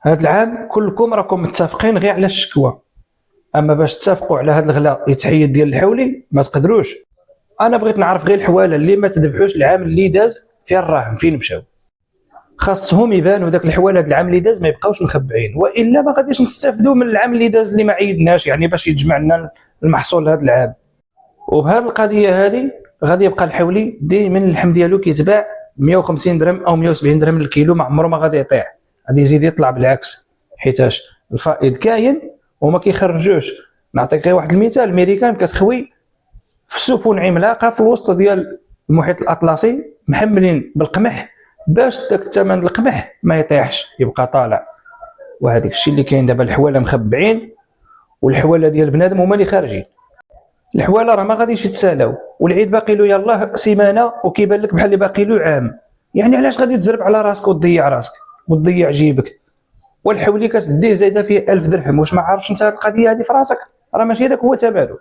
هذا العام كلكم راكم متفقين غير على الشكوى، اما باش تتفقوا على هذا الغلاء يتحيد ديال الحولي ما تقدروش. انا بغيت نعرف غير الحواله اللي ما تذبحوش العام اللي داز فيها الراهم فين مشاو، خاصهم يبانوا داك الحواله العام اللي داز ما يبقاوش مخبعين، والا ما غاديش نستافدوا من العام اللي داز اللي ما عيدناش، يعني باش يتجمع لنا المحصول هذا العام. وبهذه القضيه هذه غادي يبقى الحولي ديما اللحم ديالو كيتباع 150 درهم او 170 درهم للكيلو، ما عمره ما غادي يطيح، غادي يزيد يطلع بالعكس، حيتاش الفائض كاين وما كيخرجوش. نعطيك غير واحد المثال، الميريكان كتخوي في السفن عملاقه في الوسط ديال المحيط الاطلسي محملين بالقمح باش داك الثمن القمح ما يطيحش يبقى طالع. وهذاك الشيء اللي كاين دابا، الحواله مخبعين والحواله ديال بنادم هما اللي خارجين. الحواله راه ما غاديش يتسالاو، والعيد باقي له يلاه سيمانه وكيبان لك بحال اللي باقي له عام، يعني علاش غادي تزرب على راسك وتضيع راسك وتضيع جيبك؟ والحولي كتديه زايده فيه 1000 درهم، واش ما عارفش انت هذه القضيه هذه في راسك؟ راه ماشي هذاك هو ثمنه.